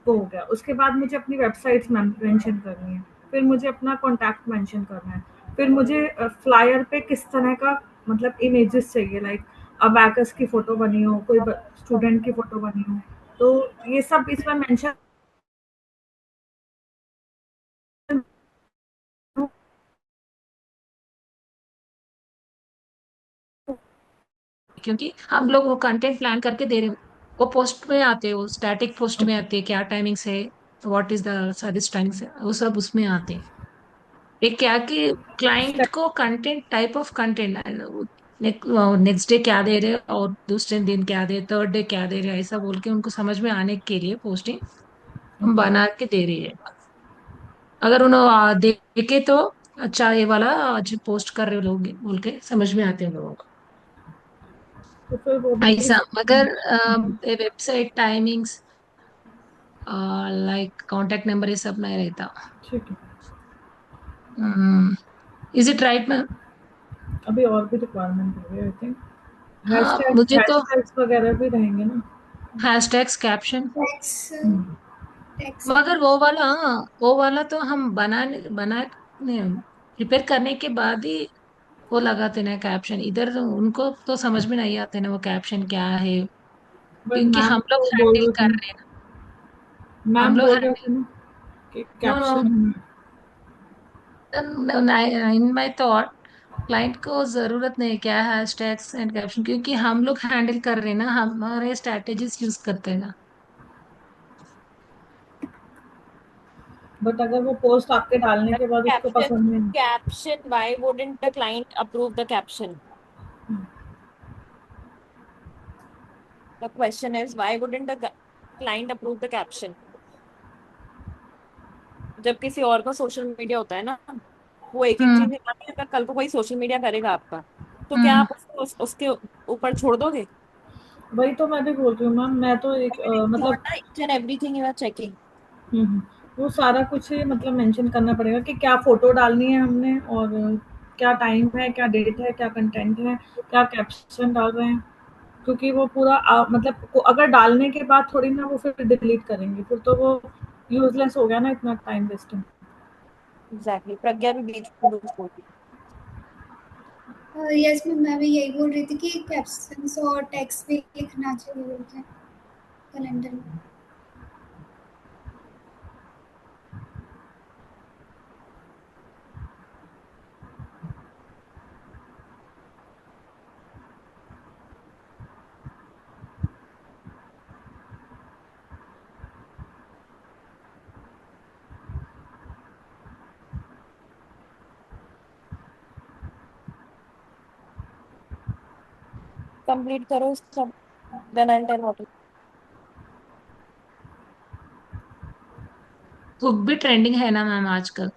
[SPEAKER 4] वो हो गया। उसके बाद मुझे अपनी वेबसाइट्स मेंशन करनी है, फिर मुझे अपना कॉन्टैक्ट मेंशन करना है, फिर मुझे फ्लायर पे किस तरह का मतलब इमेजेस चाहिए, लाइक अबैकस की फोटो बनी हो, कोई स्टूडेंट की फोटो बनी हो, तो ये सब इसमें मेंशन।
[SPEAKER 3] क्योंकि हम लोग वो कंटेंट प्लान करके दे रहे हैं, वो पोस्ट में आते हैं, वो स्टैटिक पोस्ट में आते हैं, क्या टाइमिंग है, what is the service timing है, वो सब उसमें आते हैं। ये क्या कि क्लाइंट को content, type of content, next day क्या दे रहे और दूसरे दिन क्या दे, थर्ड डे क्या दे रहे, ऐसा बोल के उनको समझ में आने के लिए पोस्टिंग हम
[SPEAKER 4] ओके,
[SPEAKER 3] बना के दे रही है। अगर उन्होंने देखे तो अच्छा ये वाला आज पोस्ट कर रहे हो लोग बोल के समझ में आते हैं लोगों को।
[SPEAKER 4] तो फिर वो भी
[SPEAKER 3] ऐसा
[SPEAKER 4] इस।
[SPEAKER 3] मगर website timings, like contact number ये सब नहीं रहता।
[SPEAKER 4] ठीक है,
[SPEAKER 3] इज इट राइट मैम?
[SPEAKER 4] अभी और भी रिक्वायरमेंट हो गई आई थिंक।
[SPEAKER 3] हाँ मुझे तो
[SPEAKER 4] हैशटैग्स वगैरह भी रहेंगे ना।
[SPEAKER 3] हैशटैग्स कैप्शन,
[SPEAKER 5] टैक्स
[SPEAKER 4] हम्म,
[SPEAKER 5] टैक्स
[SPEAKER 3] मगर वो वाला तो हम बना प्रिपेयर करने के बाद ही वो लगाते ना कैप्शन, इधर उनको तो समझ में नहीं आते ना वो कैप्शन क्या है,
[SPEAKER 4] बट
[SPEAKER 3] क्योंकि
[SPEAKER 4] मैम
[SPEAKER 3] हम लोग
[SPEAKER 4] तो बोल
[SPEAKER 3] हैंडल
[SPEAKER 4] रहे थे
[SPEAKER 3] कर
[SPEAKER 4] ना,
[SPEAKER 3] रहे हैं ना, हम
[SPEAKER 4] मैम
[SPEAKER 3] लोग
[SPEAKER 4] बोल रहे
[SPEAKER 3] हैंडल।
[SPEAKER 4] थे ना कि
[SPEAKER 3] no no,
[SPEAKER 4] caption.
[SPEAKER 3] In my thought client को जरूरत नहीं क्या हैशटैग्स एंड कैप्शन, क्योंकि हम लोग हैंडल कर रहे हैं ना, हमारे स्ट्रैटेजीज यूज करते हैं ना।
[SPEAKER 4] बट अगर वो पोस्ट आपके डालने के बाद उसको
[SPEAKER 2] Caption,
[SPEAKER 4] पसंद नहीं।
[SPEAKER 2] caption. Why wouldn't the client approve the caption? The question is, why wouldn't the client approve the caption? जब किसी और का सोशल मीडिया होता है ना, वो एक एक
[SPEAKER 3] हम्म।
[SPEAKER 2] चीज निकालती है, अगर कल को कोई सोशल मीडिया करेगा आपका, तो क्या
[SPEAKER 3] हम्म।
[SPEAKER 2] आप उसको उसके ऊपर छोड़ दोगे?
[SPEAKER 4] वही तो मैं भी बोल रही हूँ मैम, मैं तो एक मतलब
[SPEAKER 2] Each and everything you are checking.
[SPEAKER 4] हम्म, वो सारा कुछ ही मतलब मेंशन करना पड़ेगा कि क्या फोटो डालनी है हमने, और क्या टाइम है, क्या डेट है, क्या कंटेंट है, क्या कैप्शन डाल रहे हैं, क्योंकि वो पूरा मतलब अगर डालने के बाद थोड़ी ना वो फिर डिलीट करेंगे, फिर तो वो यूजलेस हो गया ना, इतना टाइम वेस्टिंग।
[SPEAKER 2] Exactly. प्रज्ञा भी बीच में कुछ बोलती
[SPEAKER 5] यस मैम, मैं भी यही बोल रही थी कि कैप्शंस और टेक्स्ट भी लिखना चाहिए बोल के कैलेंडर में।
[SPEAKER 2] कंप्लीट करो सब, then I tell what.
[SPEAKER 3] Hook भी ट्रेंडिंग है ना मैम आजकल।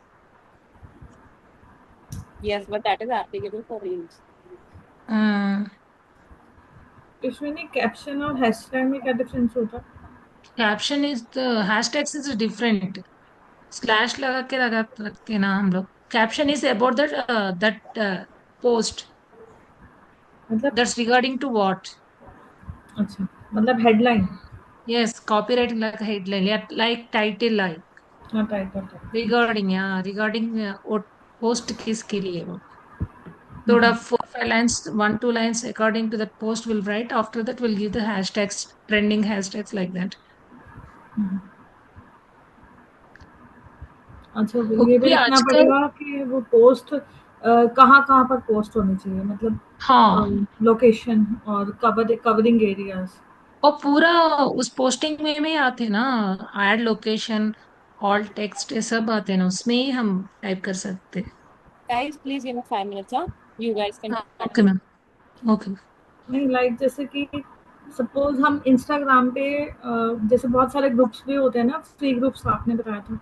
[SPEAKER 2] Yes, but that is applicable for reels.
[SPEAKER 4] इसमें नहीं, कैप्शन और हैशटैग में क्या डिफरेंस होता है?
[SPEAKER 3] Caption is the hashtags is different, slash लगा के लगा रखते हैं ना हम लोग। Caption is about that that post,
[SPEAKER 4] मतलब
[SPEAKER 3] दैट्स रिगार्डिंग टू व्हाट।
[SPEAKER 4] अच्छा, मतलब headline.
[SPEAKER 3] Yes, copywriting like headline, like title, like
[SPEAKER 4] हाँ, टाइटल टाइटल।
[SPEAKER 3] रिगार्डिंग, या रिगार्डिंग पोस्ट किसके लिए वो, थोड़ा 4 5 lines, 1 2 lines according to that post will write, after that we'll give the hashtags, trending hashtags like that।
[SPEAKER 4] अच्छा,
[SPEAKER 3] हुक
[SPEAKER 4] ये भी
[SPEAKER 3] भी
[SPEAKER 4] लिखना
[SPEAKER 3] आजकल।
[SPEAKER 4] पड़ेगा कि वो पोस्ट कहाँ कहाँ पर पोस्ट होनी चाहिए,
[SPEAKER 3] हाँ,
[SPEAKER 4] मतलब लोकेशन और कवरिंग एरियाज।
[SPEAKER 3] और पूरा उस पोस्टिंग में ही आते हैं ना, ऐड लोकेशन, ऑल टेक्स्ट ये सब आते हैं ना, उसमें ही हम टाइप कर सकते हैं।
[SPEAKER 2] Guys, please give me 5 minutes, huh? You guys can
[SPEAKER 3] okay
[SPEAKER 2] continue.
[SPEAKER 3] Ma'am, okay.
[SPEAKER 4] नहीं लाइक जैसे कि सपोज हम इंस्टाग्राम पे जैसे बहुत सारे ग्रुप्स भी होते हैं ना, फ्री ग्रुप्स आपने बताया था,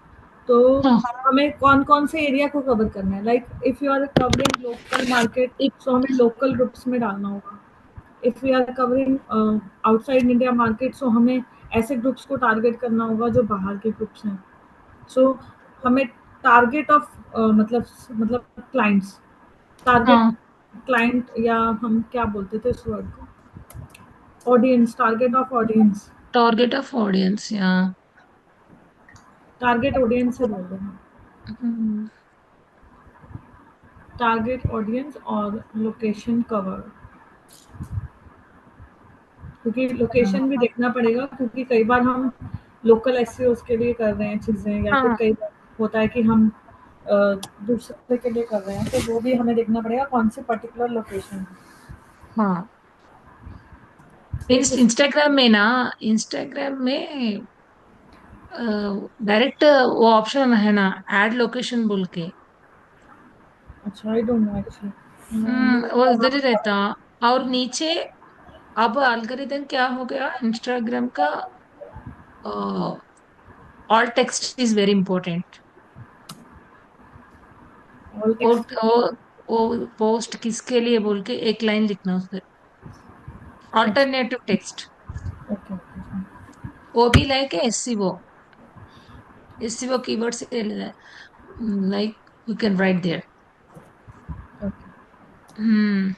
[SPEAKER 4] तो
[SPEAKER 3] हाँ,
[SPEAKER 4] हमें कौन कौन से एरिया को कवर करना है? Like if you are covering local market, so हमें लोकल ग्रुप्स में डालना होगा। If we are covering outside India market, so हमें ऐसे ग्रुप्स को टारगेट करना होगा जो बाहर के ग्रुप्स हैं। सो हमें टारगेट ऑफ मतलब क्लाइंट्स, टारगेट
[SPEAKER 3] हाँ,
[SPEAKER 4] क्लाइंट, या हम क्या बोलते थे इस वर्ड को, audience, target of audience,
[SPEAKER 3] target of audience या
[SPEAKER 4] टारगेट ऑडियंस से बोल रहे हैं, टारगेट ऑडियंस और लोकेशन कवर, क्योंकि लोकेशन भी देखना पड़ेगा, क्योंकि कई बार हम लोकल एसईओ के लिए कर रहे हैं चीज़ें, या फिर
[SPEAKER 3] हाँ,
[SPEAKER 4] कई बार होता है कि हम अ, दूसरे के लिए कर रहे हैं, तो वो भी हमें देखना पड़ेगा कौन से पर्टिकुलर लोकेशन।
[SPEAKER 3] हाँ।
[SPEAKER 4] तो इस
[SPEAKER 3] इंस्टाग्राम में ना, इंस्टाग्राम में डायरेक्ट वो ऑप्शन है ना, ऐड लोकेशन बोल के।
[SPEAKER 4] अच्छा, आई डोंट नो एक्चुअली,
[SPEAKER 3] वो उधर ही रहता। और नीचे अब एल्गोरिथम क्या हो गया इंस्टाग्राम का, all text is very important.
[SPEAKER 4] All
[SPEAKER 3] वो
[SPEAKER 4] टेक्स्ट।
[SPEAKER 3] वो पोस्ट किसके लिए बोल के एक लाइन लिखना उस पर,
[SPEAKER 4] अच्छा,
[SPEAKER 3] ऑल्टरनेटिव टेक्स्ट।
[SPEAKER 4] ओके ओके
[SPEAKER 3] वो भी लाइक एससीओ, एससीओ कीवर्ड से like you can write there.
[SPEAKER 4] Okay.
[SPEAKER 3] Hmm.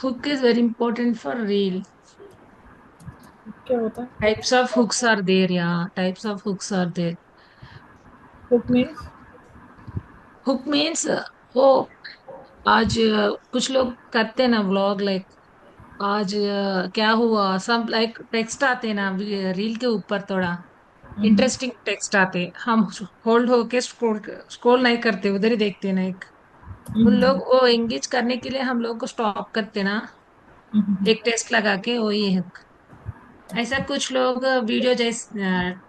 [SPEAKER 3] Hook is very important for reel.
[SPEAKER 4] क्या होता है?
[SPEAKER 3] Types of hooks are there, yeah. Types of hooks are there.
[SPEAKER 4] Hook means?
[SPEAKER 3] Hook means वो आज कुछ लोग करते हैं ना व्लॉग, लाइक आज क्या हुआ, सब लाइक टेक्स्ट आते हैं ना रील के ऊपर, थोड़ा इंटरेस्टिंग टेक्स्ट आते, हम होल्ड होके स्क्रॉल स्क्रॉल नहीं करते, उधर ही देखते हैं ना एक। उन लोग वो एंगेज करने के लिए हम लोग को स्टॉप करते ना, एक टेक्स्ट लगा के, वो ये hook। ऐसा कुछ लोग वीडियो जैसे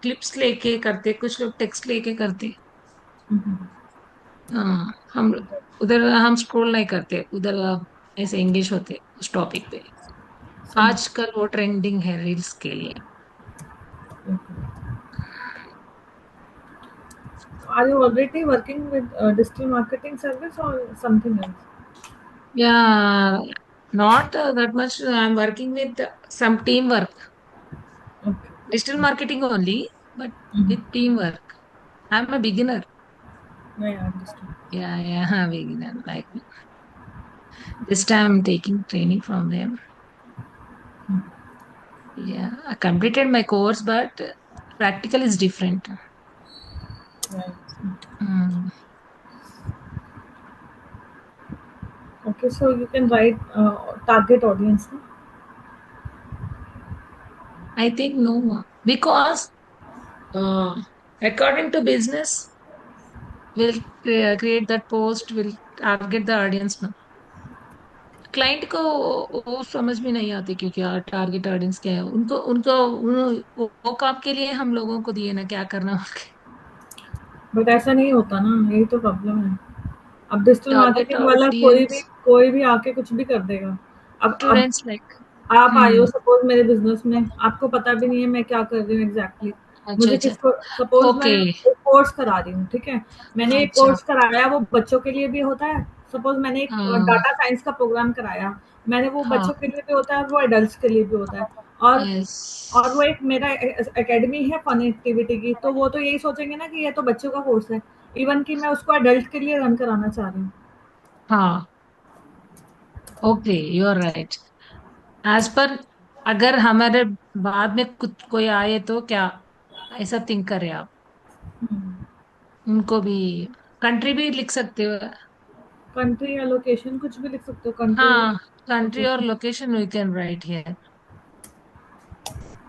[SPEAKER 3] क्लिप्स लेके करते, कुछ लोग टेक्स्ट लेके करते। हाँ, हम उधर हम स्क्रॉल नहीं करते उधर, ऐसे एंगेज होते उस टॉपिक पे।
[SPEAKER 4] समझ।
[SPEAKER 3] आजकल वो ट्रेंडिंग है रील्स के लिए।
[SPEAKER 4] Are you already working with digital marketing service or something else?
[SPEAKER 3] Yeah not that much, I am working with some team work,
[SPEAKER 4] Okay.
[SPEAKER 3] Digital marketing only, but
[SPEAKER 4] Mm-hmm.
[SPEAKER 3] With team work. I am a beginner.
[SPEAKER 4] Yeah, I understand.
[SPEAKER 3] Yeah beginner like this time I am taking training from them. Yeah I completed my course, but practical is different.
[SPEAKER 4] Right.
[SPEAKER 3] Hmm.
[SPEAKER 4] Okay, so you can write target audience. No?
[SPEAKER 3] I think no, because according to business, will create that post, will target the audience ना। क्लाइंट को वो समझ में नहीं आती क्योंकि टारगेट ऑडियंस क्या है, उनको उनको वो काम के लिए हम लोगों को दिए ना क्या करना।
[SPEAKER 4] बट ऐसा नहीं होता ना, यही तो प्रॉब्लम है। अब डिजिटल
[SPEAKER 3] टारगेट
[SPEAKER 4] मार्केटिंग वाला
[SPEAKER 3] ऑडियंस
[SPEAKER 4] कोई भी आके कुछ भी कर देगा। अब
[SPEAKER 3] स्टूडेंट्स लाइक।
[SPEAKER 4] आप आए हो
[SPEAKER 3] हम्म।
[SPEAKER 4] सपोज मेरे बिजनेस में, आपको पता भी नहीं है मैं क्या कर रही हूँ एग्जैक्टली।
[SPEAKER 3] अच्छा,
[SPEAKER 4] मुझे
[SPEAKER 3] अच्छा।
[SPEAKER 4] किसको, सपोज मैं
[SPEAKER 3] ओके।
[SPEAKER 4] एक कोर्स करा रही हूँ, ठीक है, मैंने एक
[SPEAKER 3] अच्छा।
[SPEAKER 4] कोर्स कराया, वो बच्चों के लिए भी होता है। सपोज मैंने एक
[SPEAKER 3] हाँ,
[SPEAKER 4] डाटा साइंस का प्रोग्राम कराया, मैंने वो
[SPEAKER 3] हाँ।
[SPEAKER 4] बच्चों के लिए भी होता है और वो एडल्ट्स के लिए भी होता है। और
[SPEAKER 3] यस।
[SPEAKER 4] और वो एक मेरा एकेडमी है फन एक्टिविटी की, तो वो तो यही सोचेंगे ना कि ये तो बच्चों का कोर्स है, इवन कि मैं उसको एडल्ट के लिए रन कराना चाह रही हूँ।
[SPEAKER 3] हाँ, okay, you are right. As per, अगर हमारे बाद में कुछ कोई आए तो क्या, ऐसा थिंक करें आप, उनको भी कंट्री भी लिख सकते हो।
[SPEAKER 4] कंट्री या लोकेशन कुछ भी लिख सकते हो, कंट्री
[SPEAKER 3] हाँ, कंट्री और
[SPEAKER 4] location.
[SPEAKER 3] Location we can write here,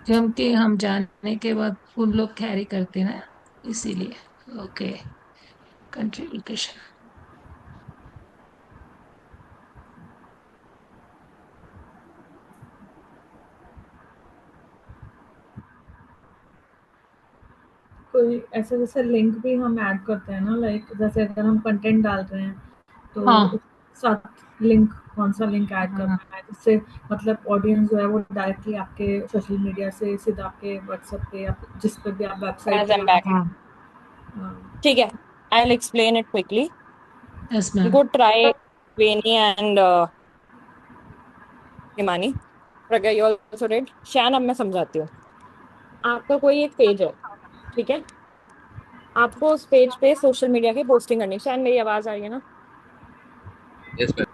[SPEAKER 3] क्योंकि हम जाने के बाद उन लोग कैरी करते हैं ना, इसीलिए। Okay, country location.
[SPEAKER 4] कोई ऐसे जैसे लिंक भी हम ऐड करते हैं ना, लाइक जैसे अगर हम कंटेंट डाल रहे हैं तो
[SPEAKER 3] हाँ
[SPEAKER 4] उसके साथ लिंक, कौन सा लिंक ऐड
[SPEAKER 3] हाँ
[SPEAKER 4] करना है जिससे मतलब ऑडियंस जो है वो डायरेक्टली आपके सोशल मीडिया से सीधा आपके व्हाट्सएप पे या जिस पे भी आप वेबसाइट
[SPEAKER 2] As I'm
[SPEAKER 4] पे
[SPEAKER 2] back.
[SPEAKER 3] हाँ
[SPEAKER 2] ठीक है, I'll explain it quickly.
[SPEAKER 3] Yes ma'am
[SPEAKER 2] Go try Veni and Himani. Pragya, you also read. शान, अब मैं समझाती हूँ. आपका कोई एक पेज है, ठीक है? आपको उस पेज पे सोशल मीडिया की पोस्टिंग करनी है. शान, मेरी आवाज आ रही है ना?
[SPEAKER 1] Yes ma'am.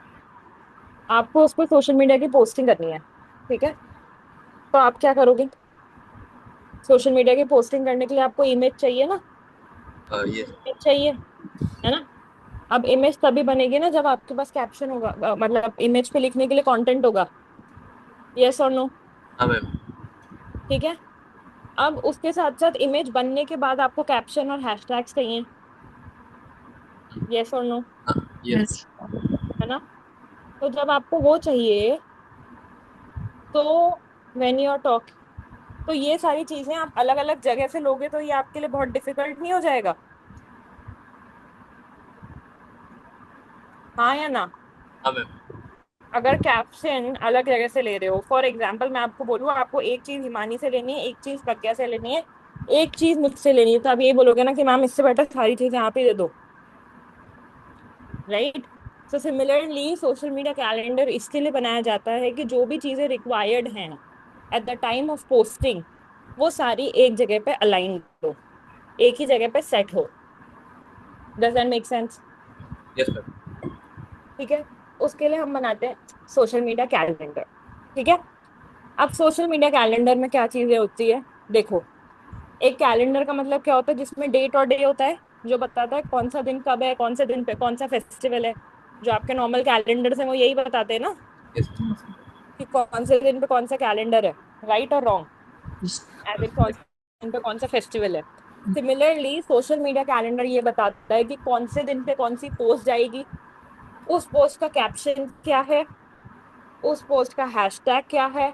[SPEAKER 2] आपको उस पर सोशल मीडिया की पोस्टिंग करनी है, ठीक है? तो आप क्या करोगे? सोशल मीडिया की पोस्टिंग करने के लिए आपको इमेज चाहिए ना?
[SPEAKER 1] यस।
[SPEAKER 2] इमेज चाहिए, है ना? अब इमेज तभी बनेगी ना जब आपके पास कैप्शन होगा, मतलब इमेज पे लिखने के लिए कंटेंट होगा. यस और नो?
[SPEAKER 1] हाँ मैम।
[SPEAKER 2] ठीक है. अब उसके साथ साथ इमेज बनने के बाद आपको कैप्शन और हैशटैग्स चाहिए. यस और नो?
[SPEAKER 1] यस।
[SPEAKER 3] यस
[SPEAKER 2] है ना? तो जब आपको वो चाहिए, तो व्हेन यू आर टॉक, तो ये सारी चीजें आप अलग अलग जगह से लोगे तो ये आपके लिए बहुत डिफिकल्ट नहीं हो जाएगा? हाँ या ना?
[SPEAKER 1] हाँ मैम।
[SPEAKER 2] अगर कैप्शन अलग जगह से ले रहे हो, फॉर एग्जाम्पल मैं आपको बोलूँ, आपको एक चीज हिमानी से लेनी है, एक चीज प्रज्ञा से लेनी है, एक चीज मुझसे लेनी है, तो आप ये बोलोगे ना कि मैम इससे बेटर सारी चीजें आप ही दे दो, right? So similarly social media calendar इसके लिए बनाया जाता है कि जो भी चीजें रिक्वायर्ड हैं at the time of posting, वो सारी एक जगह पे अलाइन हो, एक ही जगह पे सेट हो. Does that make sense?
[SPEAKER 1] Yes ma'am.
[SPEAKER 2] ठीक है. उसके लिए हम बनाते हैं सोशल मीडिया कैलेंडर. ठीक है. अब सोशल मीडिया कैलेंडर में क्या चीजें होती है, देखो. एक कैलेंडर का मतलब क्या होता है? जिसमें डेट और डे होता है, जो बताता है कौन सा दिन कब है, कौन से दिन पे कौन सा फेस्टिवल है. जो आपके नॉर्मल कैलेंडर है वो यही बताते हैं ना,
[SPEAKER 1] यस।
[SPEAKER 2] कि कौन से दिन पे कौन सा कैलेंडर है, राइट और रॉन्ग, एज इन कौन से दिन पे कौन सा फेस्टिवल है. सिमिलरली सोशल मीडिया कैलेंडर ये बताता है कि कौन से दिन पे कौन सी पोस्ट जाएगी, उस पोस्ट का कैप्शन क्या है, उस पोस्ट का हैशटैग क्या है.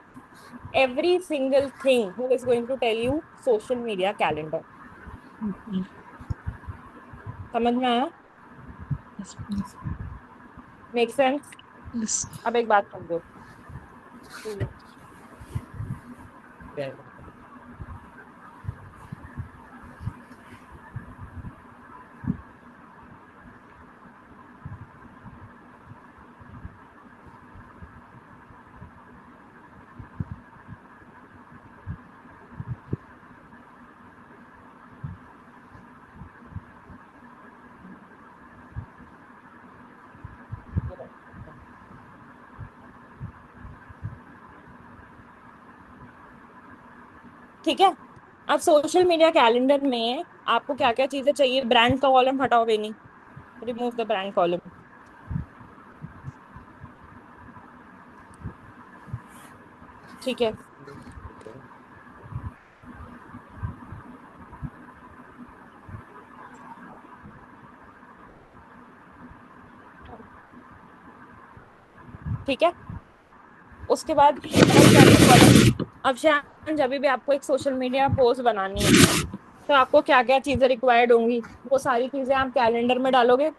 [SPEAKER 2] Every single thing who is going to tell you social media calendar. समझ में आया? Make sense?
[SPEAKER 3] यस
[SPEAKER 2] अब एक बात समझो. ठीक है. अब सोशल मीडिया कैलेंडर में आपको क्या क्या चीजें चाहिए? ब्रांड का कॉलम हटाओ बेनी, रिमूव द ब्रांड कॉलम. ठीक है. ठीक है. उसके बाद और क्या क्या कॉलम. अब शायद जब भी आपको एक सोशल मीडिया पोस्ट बनानी है, तो आपको क्या क्या चीजें रिक्वायर्ड होंगी, वो सारी चीजें आप कैलेंडर में डालोगे.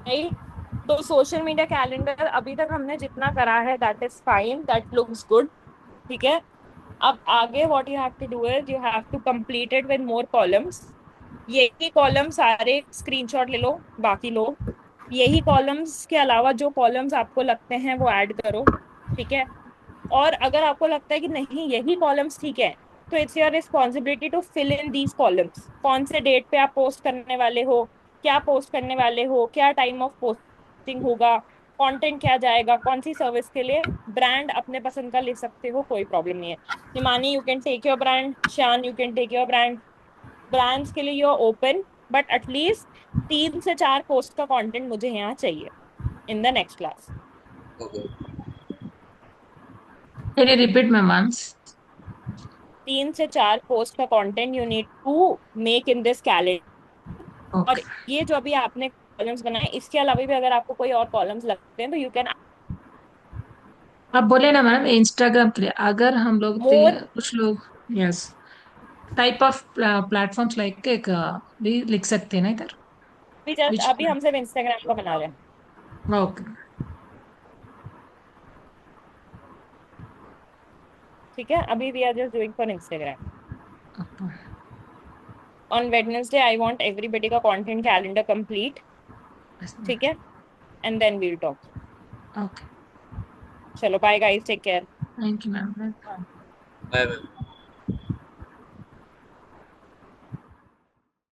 [SPEAKER 2] राइट? तो सोशल मीडिया कैलेंडर अभी तक हमने जितना करा है that is fine, that looks good. ठीक है. अब आगे what you have to do is you have to complete it with more columns. यही कॉलम सारे स्क्रीनशॉट ले लो, बाकी लोग यही कॉलम्स के अलावा जो कॉलम्स आपको लगते हैं वो ऐड करो. ठीक है. और अगर आपको लगता है कि नहीं यही कॉलम्स ठीक है, तो it's your responsibility to fill in these columns. कौन से डेट पे आप पोस्ट करने वाले हो, क्या पोस्ट करने वाले हो, क्या टाइम ऑफ पोस्टिंग होगा, कंटेंट क्या जाएगा, कौन सी सर्विस के लिए. ब्रांड अपने पसंद का ले सकते हो, कोई प्रॉब्लम नहीं है. Himani, you can take your brand. Shaan, you can take your brand. Brands के लिए you are open, but at least 3 से 4 पोस्ट का कंटेंट मुझे यहाँ चाहिए in the next class.
[SPEAKER 1] Okay.
[SPEAKER 3] Can you repeat ma'am once
[SPEAKER 2] 3 से 4 पोस्ट का content you need to make in this calendar. और
[SPEAKER 3] ओके
[SPEAKER 2] ये जो अभी आपने कॉलम्स बनाए, इसके अलावा भी अगर आपको कोई और कॉलम्स लगते हैं तो यू कैन
[SPEAKER 3] आप बोले ना मैम इंस्टाग्राम के लिए, अगर हम लोग
[SPEAKER 2] मोर
[SPEAKER 3] कुछ लोग, yes, type of platforms like एक भी लिख सकते हैं ना इधर,
[SPEAKER 2] भी जस्ट
[SPEAKER 3] विच,
[SPEAKER 2] अभी हम सिर्फ इंस्टाग्राम का बना रहे हैं,
[SPEAKER 3] ओके,
[SPEAKER 2] ठीक है, अभी we are just doing for Instagram. On Wednesday I want everybody का कंटेंट कैलेंडर कंप्लीट, ठीक है, and then we'll talk.
[SPEAKER 3] Okay,
[SPEAKER 2] चलो bye guys, take care.
[SPEAKER 3] Thank you ma'am.
[SPEAKER 1] Bye bye.